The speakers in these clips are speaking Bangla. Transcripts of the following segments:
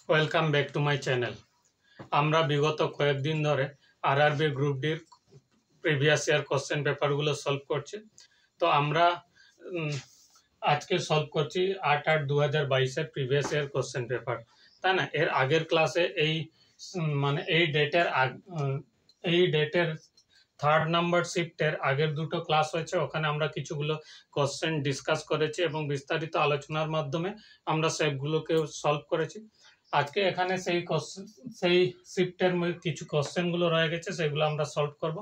Welcome back to my channel. আমরা বিগত কয়েকদিন ধরে আরআরবি গ্রুপ ডির প্রিভিয়াস ইয়ার কোশ্চেন পেপারগুলো সলভ করছি। তো আমরা আজকে সলভ করছি 8/8/2022-এর প্রিভিয়াস ইয়ার কোশ্চেন পেপার, তাই না? এর আগের ক্লাসে এই ডেটের থার্ড নাম্বার শিফটের আগের দুটো ক্লাস হয়েছে, ওখানে আমরা কিছুগুলো কোশ্চেন ডিসকাস করেছি এবং বিস্তারিত আলোচনার মাধ্যমে আমরা সেগুলোকে সলভ করেছি। আজকে এখানে সেই শিফটের কিছু কোশ্চেনগুলো রয়ে গেছে, সেগুলো আমরা সলভ করব।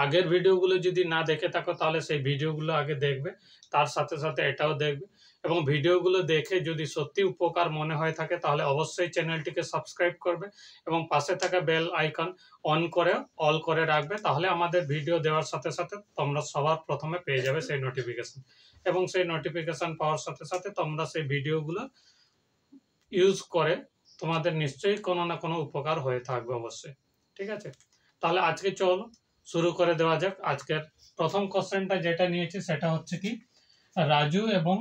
আগের ভিডিওগুলো যদি না দেখে থাকো তাহলে সেই ভিডিওগুলো আগে দেখবে, তার সাথে সাথে এটাও দেখবে এবং ভিডিওগুলো দেখে যদি সত্যি উপকার মনে হয়ে থাকে তাহলে অবশ্যই চ্যানেলটিকে সাবস্ক্রাইব করবে এবং পাশে থাকা বেল আইকন অন করে অল করে রাখবে, তাহলে আমাদের ভিডিও দেওয়ার সাথে সাথে তোমরা সবার প্রথমে পেয়ে যাবে সেই নোটিফিকেশন, এবং সেই নোটিফিকেশন পাওয়ার সাথে সাথে তোমরা সেই ভিডিওগুলো ইউজ করে তোমাদের নিশ্চয়ই কোনো না কোনো উপকার হয়ে থাকবে অবশ্যই। ঠিক আছে, তাহলে আজকে চলো শুরু করে দেওয়া যাক। আজকের প্রথম কোশ্চেনটা যেটা নিয়েছি সেটা হচ্ছে কি, রাজু এবং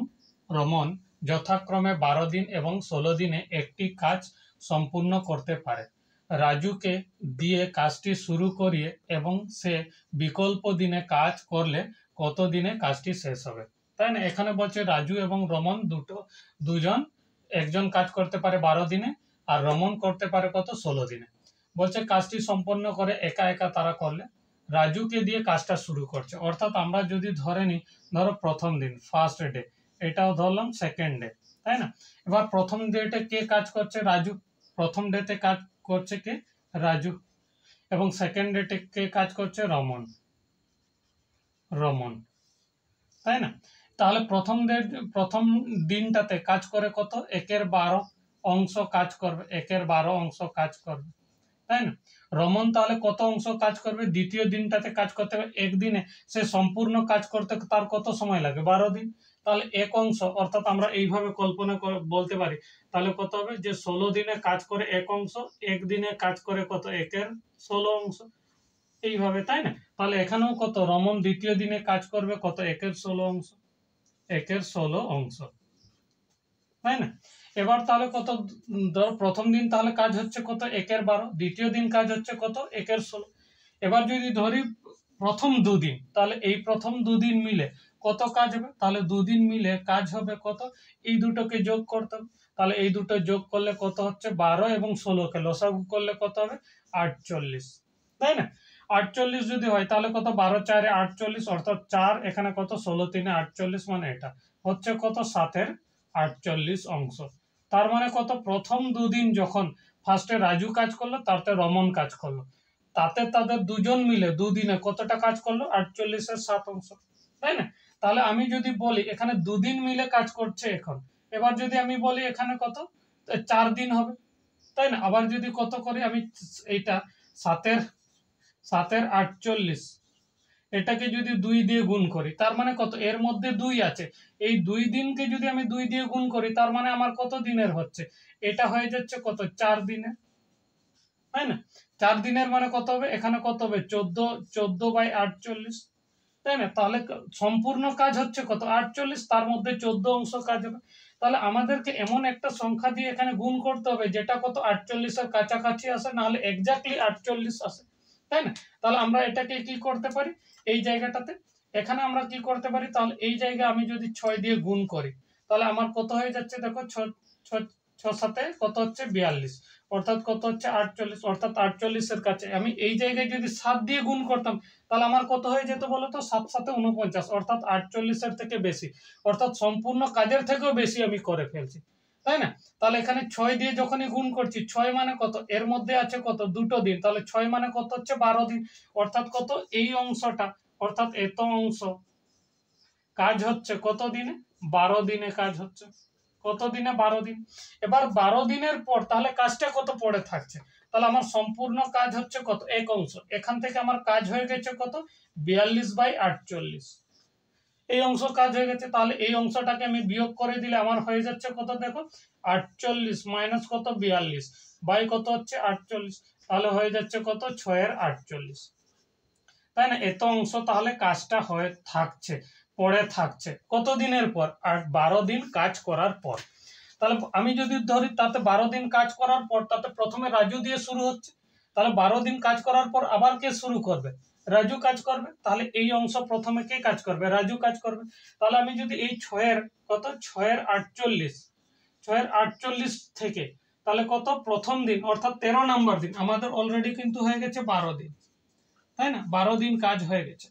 রমন যথাক্রমে 12 দিন এবং 16 দিনে একটি কাজ সম্পূর্ণ করতে পারে। রাজুকে দিয়ে কাজটি শুরু করিয়ে এবং সে বিকল্প দিনে কাজ করলে কত দিনে কাজটি শেষ হবে, তাই না? এখানে বলছে রাজু এবং রমন দুজন, একজন কাজ করতে পারে 12 দিনে আর রমন করতে পারে কত, 16 দিনে। বলছে কাজটি সম্পন্ন করে একা একা তারা করলে রাজুকে দিয়ে কাজটা শুরু করছে, অর্থাৎ আমরা যদি ধরে নিই, ধরো প্রথম দিন ফার্স্ট ডে, এটাও ধরলাম সেকেন্ড ডে, তাই না? এবার প্রথম ডেতে কে কাজ করছে? রাজু। প্রথম ডেতে কাজ করছে কে? রাজু। এবং সেকেন্ড ডেতে কে কাজ করছে? রমন, তাই না? তাহলে প্রথম দিনটাতে কাজ করে কত? 1/12 অংশ কাজ করবে, 1/12 অংশ কাজ করবে, তাই না? রমন তাহলে কত অংশ কাজ করবে? দ্বিতীয় দিনটাতে কাজ করতে হবে একদিনে, সে সম্পূর্ণ কাজ করতে তার কত সময় লাগে? 12 দিন। তাহলে এক অংশ, অর্থাৎ আমরা এইভাবে কল্পনা করে বলতে পারি, তাহলে কত হবে যে 16 দিনে কাজ করে এক অংশ, একদিনে কাজ করে কত? 1/16 অংশ, এইভাবে, তাই না? তাহলে এখানেও কত, রমন দ্বিতীয় দিনে কাজ করবে কত? 1/16 অংশ, 1/16 অংশ, তাই না? এবার তাহলে কত, ধর প্রথম দিন তাহলে কাজ হচ্ছে কত? 1/12, দ্বিতীয় দিন কাজ হচ্ছে কত? 1/16। এবার যদি ধরি প্রথম দুদিন, তাহলে এই প্রথম দুদিন মিলে কত কাজ হবে? তাহলে দুদিন মিলে কাজ হবে কত? এই দুটোকে যোগ করতে হবে, তাহলে এই দুটো যোগ করলে কত হচ্ছে? 12 এবং 16কে লসাগু করলে কত হবে? 48, তাই না? 48 যদি হয় তাহলে কত? 12×4 = 48, অর্থাৎ 4 এখানে কত? 16×3 = 48, মানে এটা হচ্ছে কত? 7/48 অংশ। তার মানে কত? প্রথম দুদিন যখন ফার্স্টে রাজু কাজ করলো, তারপরে রমন কাজ করলো, তাতে তাদের দুজন মিলে দুদিনে কতটা কাজ করলো? 48-এর 7 অংশ, তাই না? তাহলে আমি যদি বলি এখানে দুদিন মিলে কাজ করছে এখন, এবার যদি আমি বলি এখানে কত, 4 দিন হবে, তাই না? আবার যদি কত করি আমি, এইটা 7/48, এটাকে যদি 2 দিয়ে গুণ করি, তার মানে কত? এর মধ্যে 2 আছে, এই 2 দিনকে যদি আমি 2 দিয়ে গুণ করি, তার মানে আমার কত দিনের হচ্ছে? এটা হয়ে যাচ্ছে কত? 4 দিনের, তাই না? 4 দিনের মানে কত হবে? এখানে কত হবে? 14/48, তাই না? তাহলে সম্পূর্ণ কাজ হচ্ছে কত? 48, তার মধ্যে 14 অংশ কাজ হবে। তাহলে আমাদেরকে এমন একটা সংখ্যা দিয়ে এখানে গুণ করতে হবে যেটা কত? 48-এর কাছাকাছি আসে, না হলে এক্স্যাক্টলি 48 আসে, তাই না? তাহলে আমরা এটাকে কি করতে পারি? এই জায়গাটাতে এখানে আমরা কি করতে পারি? তাহলে এই জায়গায় আমি যদি 6 দিয়ে গুণ করি, তাহলে আমার কত হয়ে যাচ্ছে? দেখো, 6 কত হচ্ছে? 42, অর্থাৎ কত হচ্ছে? 48, অর্থাৎ 48-এর কাছে আমি এই জায়গায় যদি 7 দিয়ে গুণ করতাম, তাহলে আমার কত হয়ে যেত বলতো? 7×7 = 49, অর্থাৎ 48-এর থেকে বেশি, অর্থাৎ সম্পূর্ণ কাজের থেকেও বেশি আমি করে ফেলছি, তাই না? তাহলে এখানে 6 দিয়ে যখনই গুণ করছি, 6 মানে কত? এর মধ্যে আছে কত? 2টো দিন, তাহলে 6 মানে কত হচ্ছে? 12 দিন, অর্থাৎ কত? এই অংশটা, অর্থাৎ এত অংশ কাজ হচ্ছে কত দিনে? 12 দিনে কাজ হচ্ছে, কত দিনে? 12 দিন। এবার 12 দিনের পর তাহলে কাজটা কত পড়ে থাকছে? তাহলে আমার সম্পূর্ণ কাজ হচ্ছে কত? এক অংশ, এখান থেকে আমার কাজ হয়ে গেছে কত? 42/48, এই অংশ কাজ হয়ে গেছে। তাহলে এই অংশটাকে আমি বিয়োগ করে দিলে আমার হয়ে যাচ্ছে কত? দেখো, 48 মাইনাস কত? 42 বাই কত হচ্ছে? 48, তাহলে হয়ে যাচ্ছে কত? 6/48, তাই না? এত অংশ তাহলে কাজটা হয়ে থাকছে, পড়ে থাকছে কত দিনের পর? 12 দিন কাজ করার পর। তাহলে আমি যদি ধরি তাতে 12 দিন কাজ করার পর তাতে প্রথমে রাজু দিয়ে শুরু হচ্ছে, তাহলে 12 দিন কাজ করার পর আবার কে শুরু করবে? রাজু কাজ করবে। তাহলে এই অংশ প্রথমে কে কাজ করবে? রাজু কাজ করবে। তাহলে আমি যদি এই 6 কত 6 48 6 48 থেকে তাহলে কত প্রথম দিন অর্থাৎ 13 নম্বর দিন আমাদের অলরেডি কিন্তু হয়ে গেছে 12 দিন, তাই না? 12 দিন কাজ হয়ে গেছে।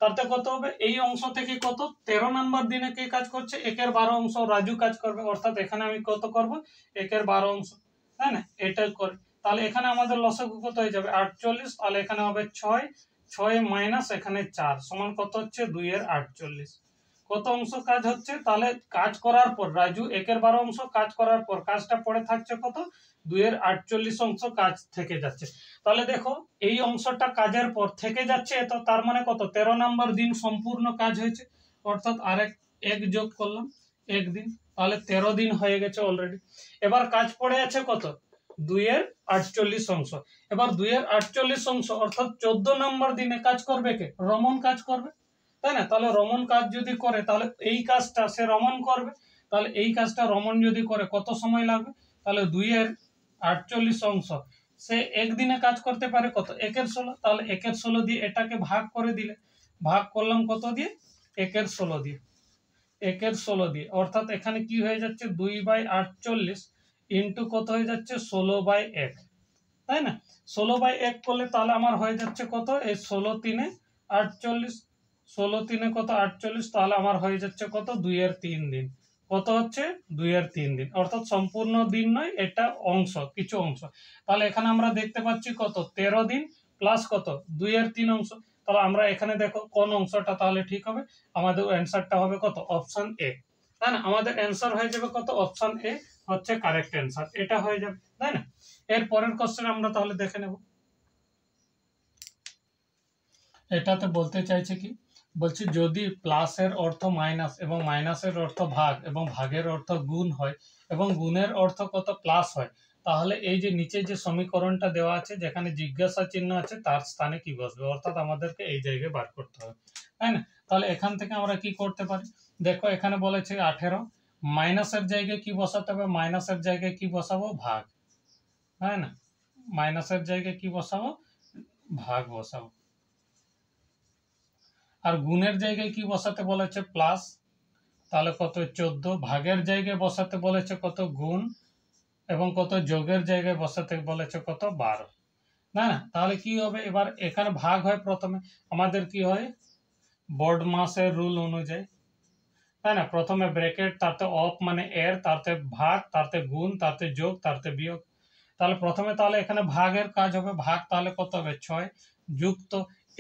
তাতে কত হবে? এই অংশ থেকে কত 13 নম্বর দিনে কে কাজ করছে? 1/12 অংশ রাজু কাজ করবে, অর্থাৎ এখানে আমি কত করব? 1/12 অংশ, তাই না? এটা করে তাহলে এখানে আমাদের লসাগু কত হয়ে যাবে? 48। তাহলে এখানে হবে 6 6 মাইনাস এখানে 4 সমান কত হচ্ছে? 2/48। কত অংশ কাজ হচ্ছে? তাহলে কাজ করার পর রাজু 1/12 অংশ কাজ করার পর কাজটা পড়ে থাকছে কত? 2/48 অংশ কাজ থেকে যাচ্ছে। তাহলে দেখো এই অংশটা কাজের পর থেকে যাচ্ছে, তো তার মানে কত? 13 নম্বর দিন সম্পূর্ণ কাজ হয়েছে, অর্থাৎ আরেক এক যোগ করলাম 1 দিন, তাহলে 13 দিন হয়ে গেছে অলরেডি। এবার কাজ পড়ে আছে কত? 2/48 অংশ। এবার 2/48 অংশ অর্থাৎ 14 নম্বর দিনে কাজ করবে কে? রমন কাজ করবে, তাই না? তাহলে রমন কাজ যদি করে তাহলে এই কাজটা সে রমন করবে। তাহলে এই কাজটা রমন যদি করে কত সময় লাগবে? তাহলে 2/48 অংশ সে একদিনে কাজ করতে পারে কত? 1/16। তাহলে 1/16 দিয়ে এটাকে ভাগ করে দিলে, ভাগ করলাম কত দিয়ে? 1/16 দিয়ে, 1/16 দিয়ে, অর্থাৎ এখানে কি হয়ে যাচ্ছে? 2/48 ইন্টু কত হয়ে যাচ্ছে? 16/1, তাই না? 16/1 করলে তাহলে আমার হয়ে যাচ্ছে কত? এই 16 3 48, 16 3 কত? 48। তাহলে আমার হয়ে যাচ্ছে কত? 2/3 দিন। কত হচ্ছে? 2/3 দিন, অর্থাৎ সম্পূর্ণ দিন নয়, এটা অংশ, কিছু অংশ। তাহলে এখানে আমরা দেখতে পাচ্ছি কত? 13 দিন প্লাস কত? 2/3 অংশ। তাহলে আমরা এখানে দেখো কোন অংশটা তাহলে ঠিক হবে? আমাদের অ্যান্সারটা হবে কত? অপশন এ, তাই না? আমাদের অ্যান্সার হয়ে যাবে কত? অপশন এ হচ্ছে কারেক্ট অ্যান্সার, এটা হয়ে যাবে, তাই না? এর পরের কোশ্চেন আমরা তাহলে দেখে নেব। এটাতে বলতে চাইছে কি? বলছি যদি প্লাসের অর্থ মাইনাস এবং মাইনাসের অর্থ ভাগ এবং ভাগের অর্থ গুণ হয় এবং গুণের অর্থ কত? প্লাস হয়, তাহলে এই যে নিচে যে সমীকরণটা দেওয়া আছে যেখানে জিজ্ঞাসা চিহ্ন আছে তার স্থানে কি বসবে? অর্থাৎ আমাদেরকে এই জায়গায় বার করতে হবে, তাই না? তাহলে এখান থেকে আমরা কি করতে পারি? দেখো এখানে বলেছে 18, মাইনাসের জায়গায় কি বসাতে হবে? মাইনাসের জায়গায় কি বসাবো? ভাগ, তাই না? মাইনাসের জায়গায় কি বসাবো? ভাগ বসাবো। আর গুণের জায়গায় কি বসাতে বলেছে? প্লাস, তাহলে কত? 14। ভাগের জায়গায় বসাতে বলেছে কত? গুণ, এবং কত? যোগের জায়গায় বসাতে বলেছে কত? 12, না না? তাহলে কি হবে? এবার এখানে ভাগ হয় প্রথমে, আমাদের কি হয়? বড মাসের রুল অনুযায়ী, তাই না? প্রথমে ব্র্যাকেট, তাতে অফ মানে এর, তাতে ভাগ, তাতে গুণ, তাতে যোগ, তাতে বিয়োগ। তাহলে প্রথমে তাহলে এখানে ভাগের কাজ হবে, ভাগ তাহলে কত হবে? 6 যুক্ত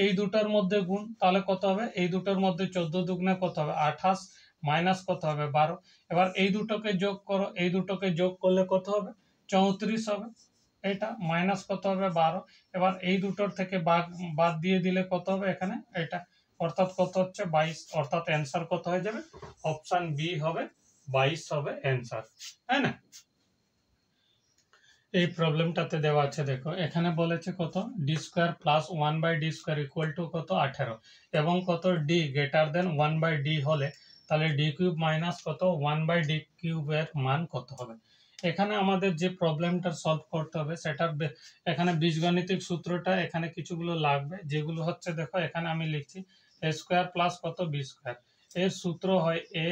এই দুটোর মধ্যে গুণ, তাহলে কত হবে? এই দুটোর মধ্যে 14 দুগুণে কত হবে? 28 মাইনাস কত হবে? 12। এবার এই দুটোকে যোগ করো, এই দুটোকে যোগ করলে কত হবে? 34 হবে। এটা মাইনাস কত হবে? 12। এবার এই দুটোর থেকে বাদ দিয়ে দিলে কত হবে এখানে? এটা, অর্থাৎ কত হচ্ছে? 22। অর্থাৎ অ্যান্সার কত হয়ে যাবে? অপশন বি হবে 22 হবে অ্যান্সার, তাই না? এই প্রবলেমটাতে দেওয়া আছে, দেখো এখানে বলেছে কত? D square plus 1/d square equal to কত? 18, এবং কত? ডি গ্রেটার দেন 1/d হলে তাহলে ডি কিউব মাইনাস কত? 1/d কিউবের মান কত হবে? এখানে আমাদের যে প্রবলেমটা সলভ করতে হবে সেটার এখানে বীজগণিতিক সূত্রটা এখানে কিছুগুলো লাগবে, যেগুলো হচ্ছে দেখো এখানে আমি লিখছি এ স্কোয়ার প্লাস কত? B square. এর সূত্র হয় এ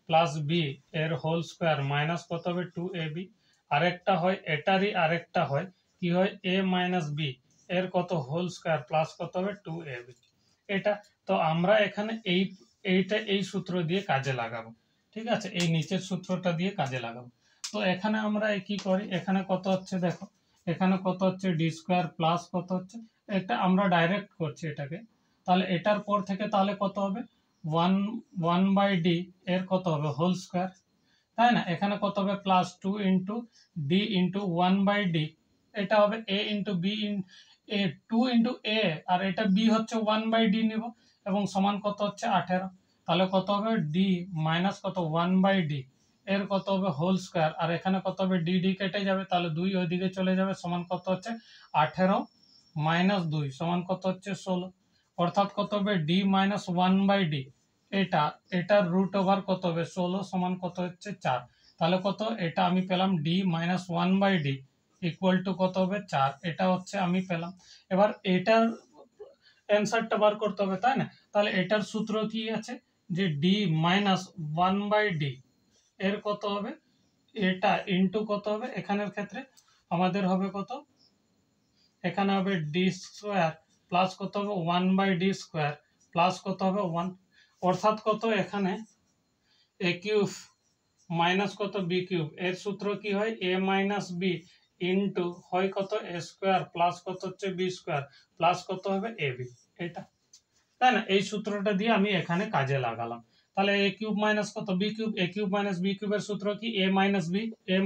প্লাস বি এর হোল স্কোয়ার মাইনাস কত হবে? 2ab। আরেকটা হয় এটারই আরেকটা হয় কি হয়? a মাইনাস বি এর কত? হোল স্কোয়ার প্লাস কত হবে? 2ab। এটা তো আমরা এখানে এই সূত্র দিয়ে কাজে লাগাবো, ঠিক আছে? এই নিচের সূত্রটা দিয়ে কাজে লাগাবো। তো এখানে আমরা কি করি? এখানে কত হচ্ছে দেখো, এখানে কত হচ্ছে? ডি স্কোয়ার প্লাস কত হচ্ছে? এটা আমরা ডাইরেক্ট করছি এটাকে, তাহলে এটার পর থেকে তাহলে কত হবে? 1/d এর কত হবে? হোল স্কোয়ার, তাই না? এখানে কত হবে? Plus 2 into D into 1/d, এটা হবে a into B A 2 into A, আর এটা বি হচ্ছে 1/d নিব, এবং সমান কত হচ্ছে? 18। তাহলে কত হবে? ডি মাইনাস কত? 1/d এর কত হবে? হোল স্কোয়ার, আর এখানে কত হবে? ডি ডি কেটে যাবে, তাহলে 2 ওইদিকে চলে যাবে, সমান কত হচ্ছে? 18 মাইনাস 2 সমান কত হচ্ছে? 16। অর্থাৎ কত হবে? ডি মাইনাস 1/d, এটার রুট ওভার কত হবে? 16 সমান কত হচ্ছে? 4। তাহলে কত, এটা আমি পেলাম D minus 1/d equal to কত হবে 4, এটা হচ্ছে আমি পেলাম। এবার এটার অ্যান্সারটা বার করতে হবে, তাই না? তাহলে এটার সূত্র কি আছে, যে ডি মাইনাস 1/d এর কত হবে, এটা ইনটু কত হবে, এখানের ক্ষেত্রে আমাদের হবে কত, এখানে হবে ডি স্কোয়ার প্লাস কত হবে 1/d স্কোয়ার প্লাস কত হবে 1, অর্থাৎ কত, এখানে এ কিউব মাইনাস কত বি কিউব, এর সূত্র কি হয়, এ মাইনাস বি ইনটু হয় কত এ স্কোয়ার প্লাস কত হচ্ছে বি স্কোয়ার প্লাস কত হবে এ বি, এটা, তাই না? এই সূত্রটা দিয়ে আমি এখানে কাজে লাগালাম। তাহলে এ কিউব মাইনাস কত B cube, A cube minus B কিউবের সূত্র কি, এ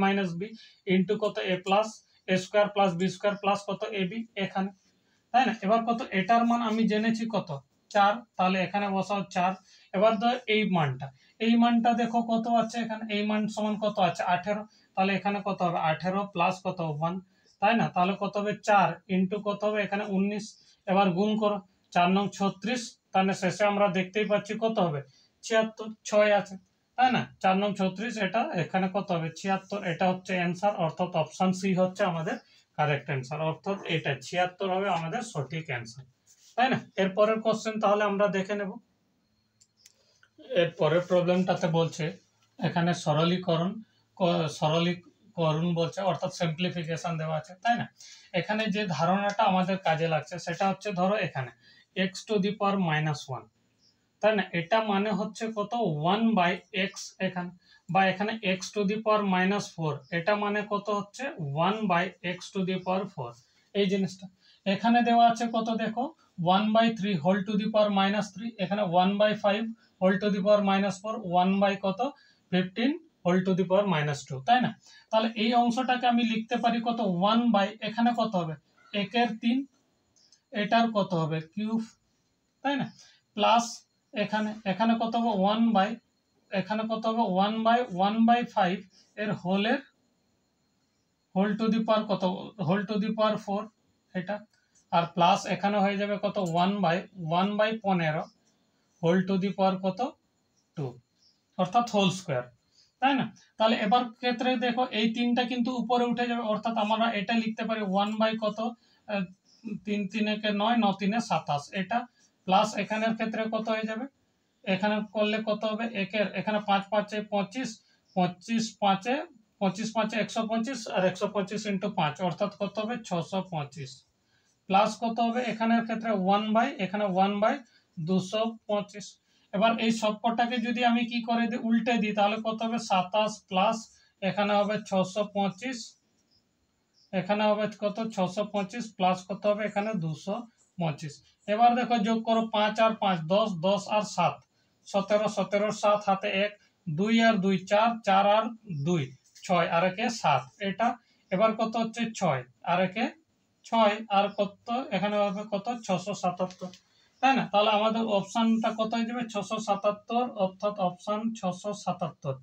মাইনাস বি ইনটু কত A plus A square plus B square plus কত এ বি, এখানে, তাই না? এবার কত, এটার মান আমি জেনেছি কত 4, তাহলে এখানে বসাও 4। এবার ধর এই মানটা দেখো কত আছে এখানে, এই মান সমান কত আছে 18, তাহলে এখানে কত হবে 18 প্লাস কত 1, তাই না? তাহলে কত হবে 4 ইনটু কত হবে এখানে 19, এবার গুণ করো 4 নং 36, তাহলে শেষে আমরা দেখতেই পাচ্ছি কত হবে 76, 6 আছে, তাই না? 4 নং 36, এটা এখানে কত হবে 76, এটা হচ্ছে অ্যান্সার, অর্থাৎ অপশন সি হচ্ছে আমাদের কারেক্ট অ্যান্সার, অর্থাৎ এটা 76 হবে আমাদের সঠিক অ্যান্সার, তাই না? এরপরের কোশ্চেন তাহলে আমরা দেখে নেব। এর পরের প্রবলেমটাতে বলছে এখানে সরলীকরণ বলছে, অর্থাৎ সিম্পলিফিকেশন দেওয়া আছে, তাই না? এখানে যে ধারণাটা আমাদের কাজে লাগছে সেটা হচ্ছে, ধরো এখানে x⁻⁻1, তাই না? এটা মানে হচ্ছে কত 1/x, এখানে বা এখানে x⁻⁻4, এটা মানে কত হচ্ছে 1/x⁴, এই জিনিসটা এখানে দেওয়া আছে কত, দেখো 1/3 হোল টু দি পাওয়ার -3, এখানে 1/5 হোল টু দি পাওয়ার -4, 1 কত 15 হোল টু দি পাওয়ার -2, তাই না? তাহলে এই অংশটাকে আমি লিখতে পারি কত 1 এখানে কত হবে 1/3, এটার কত হবে কিউব, তাই না? প্লাস এখানে এখানে কত হবে 1 এখানে কত হবে 1/1/5 এর হোল টু দি পাওয়ার 4, এটা, আর প্লাস এখানে হয়ে যাবে কত 1/1/15 হোল টু দি পাওয়ার কত 2, অর্থাৎ হোল স্কোয়ার, তাই না? তাহলে এবার ক্ষেত্রে দেখো এই তিনটা কিন্তু উপরে উঠে যাবে, অর্থাৎ আমরা এটা লিখতে পারি 1/কত 3×3 = 9, 9×3 = 27, এটা প্লাস এখানের ক্ষেত্রে কত হয়ে যাবে, এখানে করলে কত হবে এখানে 5×5 = 25, 25×5 = 125, আর 125 × 5 অর্থাৎ কত হবে 625, প্লাস কত হবে এখানের ক্ষেত্রে 1 এখানে 1/225। এবার এই সবকটাকে যদি আমি কি করে দিই, উল্টে দিই, তাহলে কত হবে 27 প্লাস এখানে হবে 625, এখানে হবে কত 625 প্লাস কত হবে এখানে 225। এবার দেখো যোগ করো 5 আর 5 10, 10 আর 7 17, 17 7 হাতে 1, 2 আর 2 4, 4 আর 2 6, আর একে 7, এটা এবার কত হচ্ছে 6 আর একে 6, আর কত এখানে হবে কত 677, তাই না? তাহলে আমাদের অপশনটা কত হয়ে যাবে 677, অর্থাৎ অপশন 677।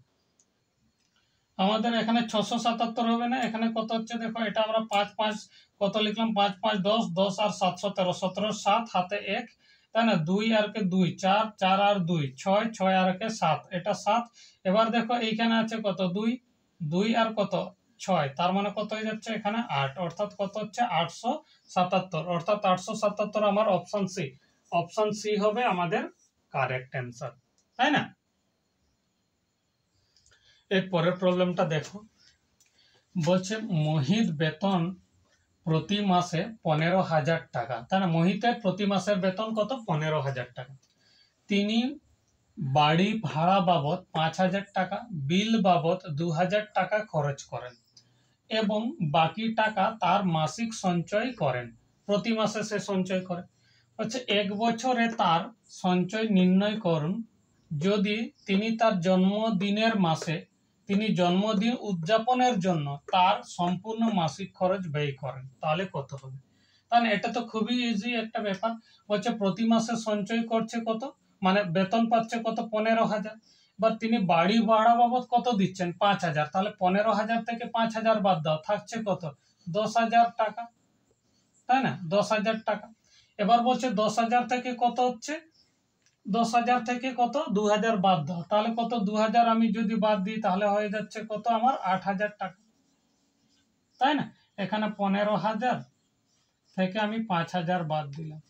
আমাদের এখানে 677 হবে না, এখানে কত হচ্ছে দেখো, এটা আমরা 5 5 কত লিখলাম 5 5 10, 10 আর 7 17, 17 7 হাতে 1, তাই না? 2 আর কে 2 4, 4 আর 2 6, 6 আর কে 7, এটা 7। এবার দেখো এইখানে আছে কত 2 2 আর কত 6, তার মানে কত হয়ে যাচ্ছে এখানে 8, অর্থাৎ কত হচ্ছে 877, অর্থাৎ 877 আমার অপশন সি হবে আমাদের কারেক্ট অ্যান্সার, তাই না? এর পরের প্রবলেমটা দেখো, বলছে মোহিত বেতন প্রতি মাসে 15,000 টাকা, তাই না? মোহিতের প্রতি মাসের বেতন কত 15,000 টাকা, তিনি বাড়ি ভাড়া বাবদ 5,000 টাকা, বিল বাবদ 2,000 টাকা খরচ করেন এবং বাকি টাকা তার মাসিক সঞ্চয় করেন, প্রতি মাসে সে সঞ্চয় করে, হচ্ছে 1 বছরে তার সঞ্চয় নির্ণয় করুন যদি তিনি তার জন্মদিনের মাসে তিনি জন্মদিন উদযাপনের জন্য তার সম্পূর্ণ মাসিক খরচ ব্যয় করেন, তাহলে কত হবে? তাহলে এটা তো খুবই ইজি একটা ব্যাপার, বলছে প্রতি মাসে সঞ্চয় করছে কত, মানে বেতন পাচ্ছে কত 15,000, এবার তিনি বাড়ি ভাড়া বাবদ কত দিচ্ছেন 5,000, তাহলে 15,000 থেকে 5,000 বাদ দাও, থাকছে কত 10,000 টাকা, তাই না? 10,000 টাকা। এবার বলছে 10,000 থেকে কত হচ্ছে 10,000 থেকে কত 2,000 বাদ দাও, তাহলে কত 2,000 আমি যদি বাদ দিই তাহলে হয়ে যাচ্ছে কত আমার 8,000 টাকা, তাই না? এখানে 15,000 থেকে আমি 5,000 বাদ দিলাম,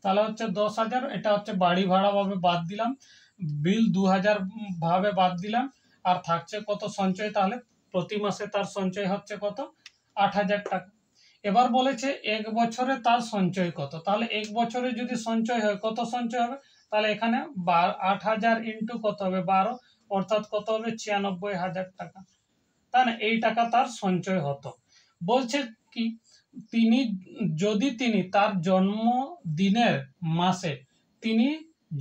তাহলে হচ্ছে 10,000। এটা হচ্ছে বাড়ি ভাড়া ভাবে বাদ দিলাম, বিল 2,000 ভাবে বাদ দিলাম, আর থাকছে কত সঞ্চয়, তাহলে প্রতি মাসে তার সঞ্চয় হচ্ছে কত 8,000 টাকা। এবার বলেছে 1 বছরে তার সঞ্চয় কত, তাহলে 1 বছরে যদি সঞ্চয় হয় কত সঞ্চয় হবে, তাহলে এখানে 8,000 ইন্টু কত হবে 12, অর্থাৎ কত হবে 96,000 টাকা, তাই না? এই টাকা তার সঞ্চয় হতো। বলছে কি তিনি যদি তিনি তার জন্মদিনের মাসে তিনি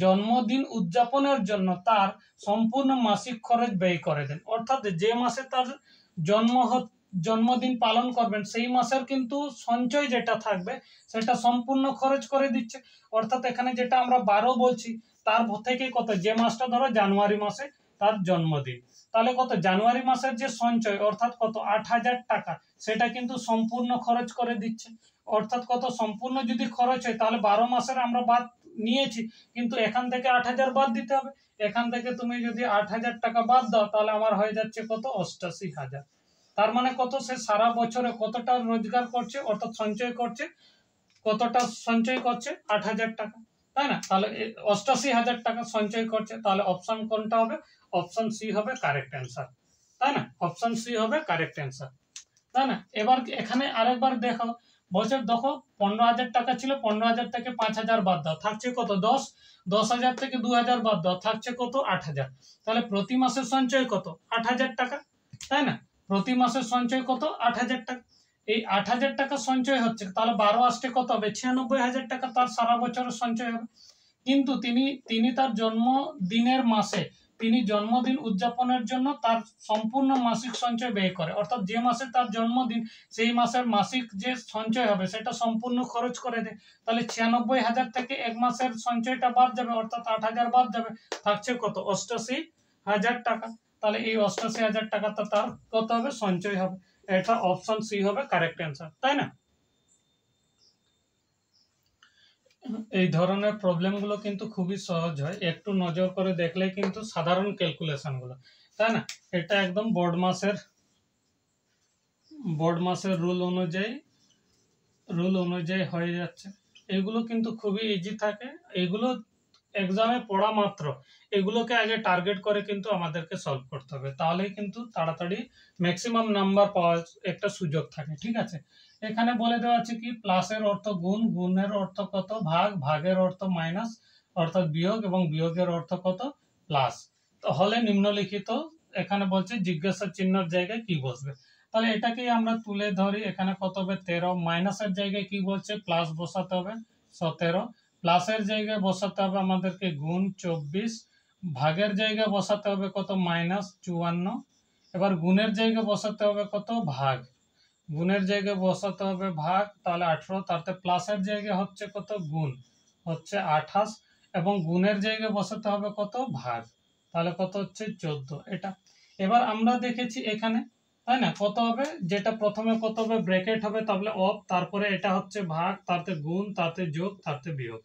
জন্মদিন উদযাপনের জন্য তার সম্পূর্ণ মাসিক খরচ ব্যয় করে দেন, অর্থাৎ যে মাসে তার জন্মদিন পালন করবেন সেই মাসের কিন্তু সঞ্চয় যেটা থাকবে সেটা সম্পূর্ণ খরচ করে দিচ্ছে। অর্থাৎ এখানে যেটা আমরা 12 বলছি তার থেকে কত, যে মাসটা ধরো জানুয়ারি মাসে তার জন্মদিন, তাহলে কত জানুয়ারি মাসের যে সঞ্চয় অর্থাৎ কত 8,000 টাকা, সেটা কিন্তু সম্পূর্ণ খরচ করে দিচ্ছে। অর্থাৎ কত সম্পূর্ণ যদি খরচ হয় তাহলে 12 মাসের আমরা বাদ নিয়েছি, কিন্তু এখান থেকে 8,000 বাদ দিতে হবে। এখান থেকে তুমি যদি 8,000 টাকা বাদ দাও তাহলে আমার হয়ে যাচ্ছে কত 88,000। তার মানে কত সে সারা বছরে কতটা রোজগার করছে অর্থাৎ সঞ্চয় করছে, কতটা সঞ্চয় করছে 8,000 টাকা, তাই না? তাহলে 88,000 টাকা সঞ্চয় করছে, তাহলে অপশন কোনটা হবে, অপশন সি হবে কারেক্ট অ্যান্সার, তাই না? অপশন সি হবে কারেক্ট অ্যান্সার, তাই না? এবার এখানে আরেকবার দেখো, বলছে দেখো 15,000 টাকা ছিল, 15,000 থেকে 5,000 বাদ দাও, থাকছে কত 10, 10,000 থেকে 2,000 বাদ দাও, থাকছে কত 8,000, তাহলে প্রতি মাসের সঞ্চয় কত 8,000 টাকা, তাই না? প্রতি মাসের সঞ্চয় কত 8,000 টাকা। এই 8,000 টাকা সঞ্চয় হচ্ছে, তাহলে 12 আসতে কত হবে 96,000 টাকা তার সারা বছরের সঞ্চয় হবে। কিন্তু তিনি তার জন্মদিনের মাসে তিনি জন্মদিন উদযাপনের জন্য তার সম্পূর্ণ মাসিক সঞ্চয় ব্যয় করে, অর্থাৎ যে মাসে তার জন্মদিন সেই মাসের মাসিক যে সঞ্চয় হবে সেটা সম্পূর্ণ খরচ করে দেয়। তাহলে 96,000 থেকে এক মাসের সঞ্চয়টা বাদ যাবে, অর্থাৎ 8,000 বাদ যাবে, থাকছে কত 88,000 টাকা। তাহলে এই 88,000 টাকাটা তার কত হবে সঞ্চয় হবে। এটা অপশন সি হবে কারেক্ট অ্যান্সার, তাই না? এই ধরনের প্রবলেমগুলো কিন্তু খুবই সহজ হয়, একটু নজর করে দেখলে কিন্তু সাধারণ ক্যালকুলেশনগুলো, তাই না? এটা একদম বোর্ড মাসের রুল অনুযায়ী হয়ে যাচ্ছে। এগুলো কিন্তু খুবই ইজি থাকে, এগুলো এক্সামে পড়া মাত্র এগুলোকে আগে টার্গেট করে কিন্তু আমাদেরকে সলভ করতে হবে, তাহলেই কিন্তু তাড়াতাড়ি ম্যাক্সিমাম নাম্বার পাওয়ার একটা সুযোগ থাকে। ঠিক আছে, এখানে বলে দেওয়া আছে কি প্লাসের অর্থ গুণ, গুণের অর্থ কত ভাগ, ভাগের অর্থ মাইনাস অর্থাৎ বিয়োগ, এবং বিয়োগের অর্থ কত প্লাস। হলে নিম্নলিখিত, এখানে বলছে জিজ্ঞাসা চিহ্নের জায়গায় কি বসবে, তাহলে এটাকেই আমরা তুলে ধরি। এখানে কত হবে 13, মাইনাসের জায়গায় কি বলছে প্লাস বসাতে হবে 17, প্লাসের জায়গায় বসাতে হবে আমাদেরকে গুণ 24, ভাগের জায়গায় বসাতে হবে কত মাইনাস 54, এবার গুণের জায়গায় বসাতে হবে কত ভাগ, গুণের জায়গায় বসাতে হবে ভাগ, তাহলে 18, তাতে প্লাসের জায়গায় হচ্ছে কত গুণ হচ্ছে 28, এবং গুণের জায়গায় বসাতে হবে কত ভাগ, তাহলে কত হচ্ছে 14 এটা। এবার আমরা দেখেছি এখানে, তাই না, কত হবে যেটা প্রথমে কত হবে ব্র্যাকেট হবে, তাহলে অফ, তারপরে এটা হচ্ছে ভাগ, তাতে গুণ, তাতে যোগ, তাতে বিয়োগ।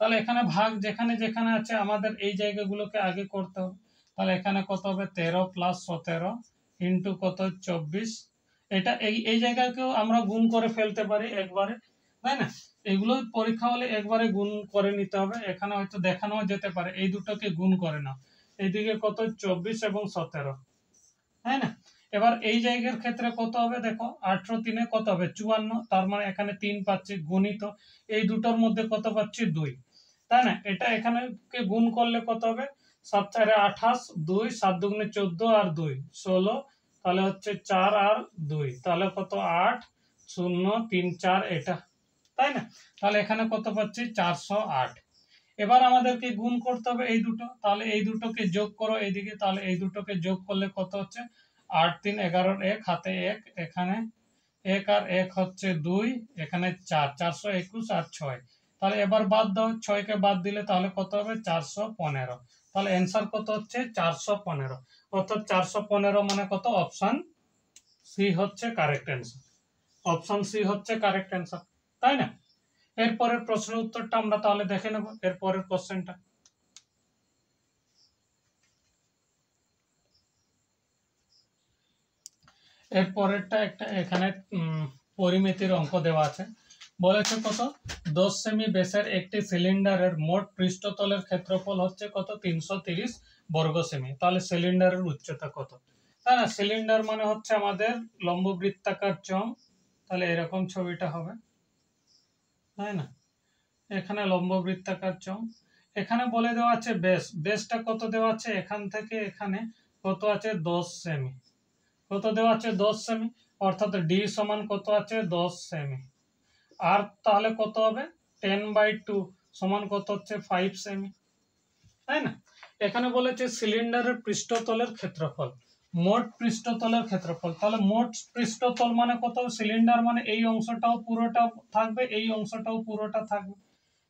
তাহলে এখানে ভাগ যেখানে যেখানে আছে আমাদের এই জায়গাগুলোকে আগে করতে হবে। তাহলে এখানে কত হবে 13 প্লাস 17 ইন্টু কত 24, এটা এই জায়গাকেও আমরা গুণ করে ফেলতে পারি একবারে, তাই না? এগুলো পরীক্ষা হলে একবারে গুণ করে নিতে হবে, এখানে হয়তো দেখানো যেতে পারে এই দুটোকে গুণ করে নাও, এইদিকে কত 24 এবং 17, তাই না? এবার এই জায়গার ক্ষেত্রে কত হবে দেখো 18 3 কত হবে 54, তার মানে এখানে 3 পাচ্ছি গুণিত এই দুটোর মধ্যে কত পাচ্ছি 2, তাই না? এটা এখানে কে গুণ করলে কত হবে 7 4 28, 2 7 2 14 আর 2 16, তাহলে হচ্ছে 4 আর 2, তাহলে কত 8 0 3 4 এটা, তাই না? তাহলে এখানে কত পাচ্ছি 408। এবার আমাদেরকে গুণ করতে হবে এই দুটো, তাহলে এই দুটোকে যোগ করো এইদিকে, তাহলে এই দুটোকে যোগ করলে কত হচ্ছে 8 3 11 1 হাতে 1, এখানে 1 আর 1 হচ্ছে 2, এখানে 4 421 আর 6, তাহলে এবার বাদ দাও 6 কে বাদ দিলে তাহলে কত হবে 415, তাহলে অ্যান্সার কত হচ্ছে 415, অর্থাৎ 415 মানে কত অপশন সি হচ্ছে কারেক্ট অ্যান্সার, অপশন সি হচ্ছে কারেক্ট অ্যান্সার, তাই না? এরপরের প্রশ্নের উত্তরটা আমরা তাহলে দেখে নেব, এরপরের কোশ্চেনটা এর পরেরটা একটা এখানে পরিমিতির অঙ্ক দেওয়া আছে, বলেছে কত 10 সেমি ব্যাসের একটি সিলিন্ডারের মোট পৃষ্ঠতলের ক্ষেত্রফল হচ্ছে কত 330 বর্গ সেমি। তাহলে সিলিন্ডারের উচ্চতা কত? তাই না, সিলিন্ডার মানে হচ্ছে আমাদের লম্ব বৃত্তাকার চোঙ, তাহলে এরকম ছবিটা হবে, তাই না, এখানে লম্ব বৃত্তাকার চোঙ। এখানে বলে দেওয়া আছে বেস, বেসটা কত দেওয়া আছে, এখান থেকে এখানে কত আছে 10 সেমি, কত দেওয়া আছে 10 সেমি, অর্থাৎ ডি সমান কত আছে 10 সেমি। আর তাহলে কত হবে 10/2 সমান কত হচ্ছে 5 সেমি, তাই না। এখানে বলেছে সিলিন্ডারের পৃষ্ঠতলের ক্ষেত্রফল, মোট পৃষ্ঠতলের ক্ষেত্রফল, তাহলে মোট পৃষ্ঠতল মানে কত, সিলিন্ডার মানে এই অংশটাও পুরোটা থাকবে, এই অংশটাও পুরোটা থাকবে,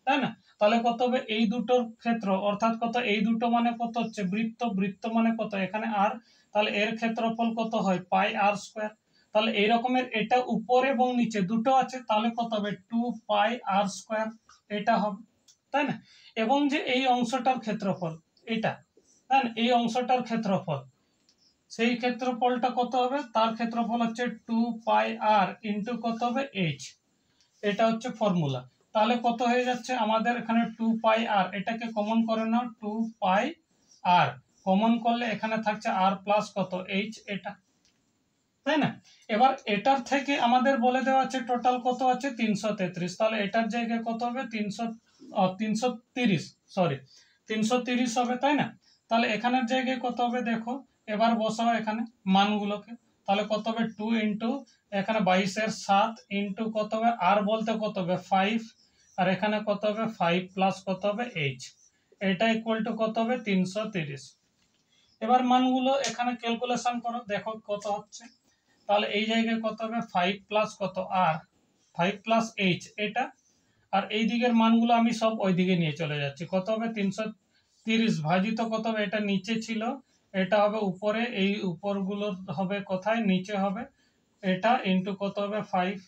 তাই না। তাহলে কত হবে এই দুটোর ক্ষেত্র, অর্থাৎ কত এই দুটো মানে কত হচ্ছে বৃত্ত, বৃত্ত মানে কত এখানে আর, তাহলে এর ক্ষেত্রফল কত হয় পাই আর স্কয়ার। তাহলে এই রকমের এটা উপরে এবং নিচে দুটো আছে, তাহলে কত হবে 2 পাই আর স্কয়ার, এটা হবে, তাই না। এবং যে এই অংশটার ক্ষেত্রফল এটা, তাই না, এই অংশটার ক্ষেত্রফল, সেই ক্ষেত্রফলটা কত হবে, তার ক্ষেত্রফল হচ্ছে 2 পাই আর ইন্টু কত হবে এইচ, এটা হচ্ছে ফর্মুলা। তাহলে কত হয়ে যাচ্ছে আমাদের এখানে 2 পাই আর, এটাকে কমন করে নাও 2 পাই আর, কমন করলে এখানে থাকছে আর প্লাস কত এইচ, এটা, তাই না। এবার এটার থেকে আমাদের বলে দেওয়া আছে টোটাল কত আছে 333, তাহলে এটার জায়গায় কত হবে 330, সরি 330 হবে, তাই না। তাহলে এখানের জায়গায় কত হবে দেখো, এবার বসাও এখানে মানগুলোকে, তাহলে কত হবে 2 ইন্টু এখানে 22/7 ইন্টু কত হবে আর বলতে কত হবে 5, আর এখানে কত হবে 5 প্লাস কত হবে এইচ, এটা ইকুয়াল টু কত হবে 330। এবার মানগুলো এখানে ক্যালকুলেশন করো, দেখো কত হচ্ছে, তাহলে এই জায়গায় কত হবে 5 প্লাস কত আর 5 প্লাস এইচ এটা, আর এই দিকের মানগুলো আমি সব ওই দিকে নিয়ে চলে যাচ্ছি, কত হবে 330 ভাজিত কত হবে, এটা নিচে ছিল, এটা হবে উপরে, এই উপরগুলো হবে কোথায় নিচে হবে, এটা ইন্টু কত হবে 5,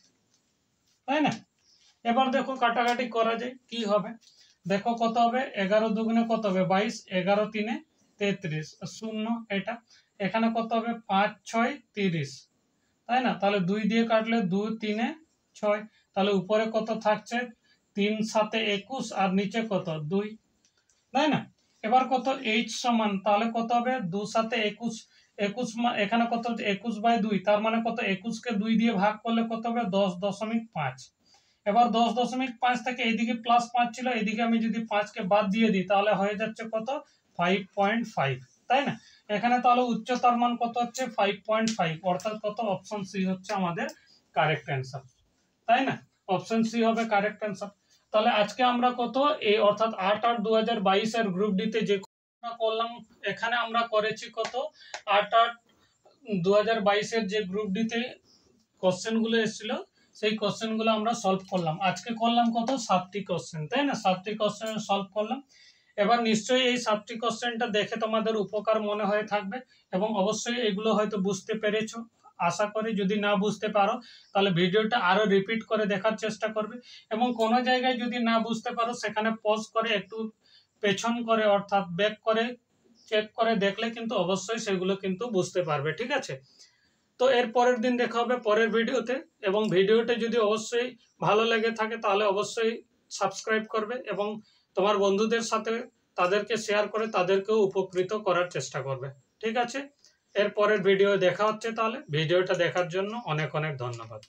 তাই না। এবার দেখো কাটাকাটি করা যায় কি হবে, দেখো কত হবে 11 দুগুণে কত হবে 22, 11 তিনে 33, শূন্য এটা, এখানে কত হবে 5 6 30, তাই না। তাহলে 2 দিয়ে কাটলে 2 3 6, তাহলে উপরে কত থাকছে 3 7 21 আর নিচে কত 2, তাই না। এবার কত এইচ সমান, তাহলে কত হবে 2 7 21, 21 এখানে কত হচ্ছে 21/2, তার মানে কত 21 কে 2 দিয়ে ভাগ করলে কত হবে 10.5। এবার 10.5 থেকে এইদিকে প্লাস 5 ছিল, এইদিকে আমি যদি 5 কে বাদ দিয়ে দিই তাহলে হয়ে যাচ্ছে কত 5.5, তাই না। এখানে তাহলে উচ্চতার মান কত হচ্ছে 5.5, অর্থাৎ কত অপশন সি হচ্ছে আমাদের কারেক্ট অ্যান্সার, তাই না, অপশন সি হবে কারেক্ট অ্যান্সার। তাহলে আজকে আমরা কত এই অর্থাৎ 8/8/2022 এর গ্রুপ ডি তে যে করলাম, এখানে আমরা করেছি কত 8/8/2022 এর যে গ্রুপ ডি তে কোশ্চেন গুলো এসেছিল সেই কোশ্চেন গুলো আমরা সলভ করলাম, আজকে করলাম কত 7টি কোশ্চেন, তাই না, 7টি কোশ্চেন সলভ করলাম। এবার নিশ্চয়ই এই 7টি কোশ্চেনটা দেখে তোমাদের উপকার মনে হয়ে থাকবে এবং অবশ্যই এগুলো হয়তো বুঝতে পেরেছো, আশা করি। যদি না বুঝতে পারো তাহলে ভিডিওটা আরো রিপিট করে দেখার চেষ্টা করবে, এবং কোনো জায়গায় যদি না বুঝতে পারো সেখানে পজ করে একটু পেছন করে অর্থাৎ ব্যাক করে চেক করে দেখলে কিন্তু অবশ্যই সেগুলো কিন্তু বুঝতে পারবে, ঠিক আছে। তো এর পরের দিন দেখা হবে পরের ভিডিওতে, এবং ভিডিওটা যদি অবশ্যই ভালো লেগে থাকে তাহলে অবশ্যই সাবস্ক্রাইব করবে এবং তোমার বন্ধুদের সাথে তাদেরকে শেয়ার করে তাদেরকেও উপকৃত করার চেষ্টা করবে, ঠিক আছে। এর পরের ভিডিও দেখা হচ্ছে, তাহলে ভিডিওটা দেখার জন্য অনেক অনেক ধন্যবাদ।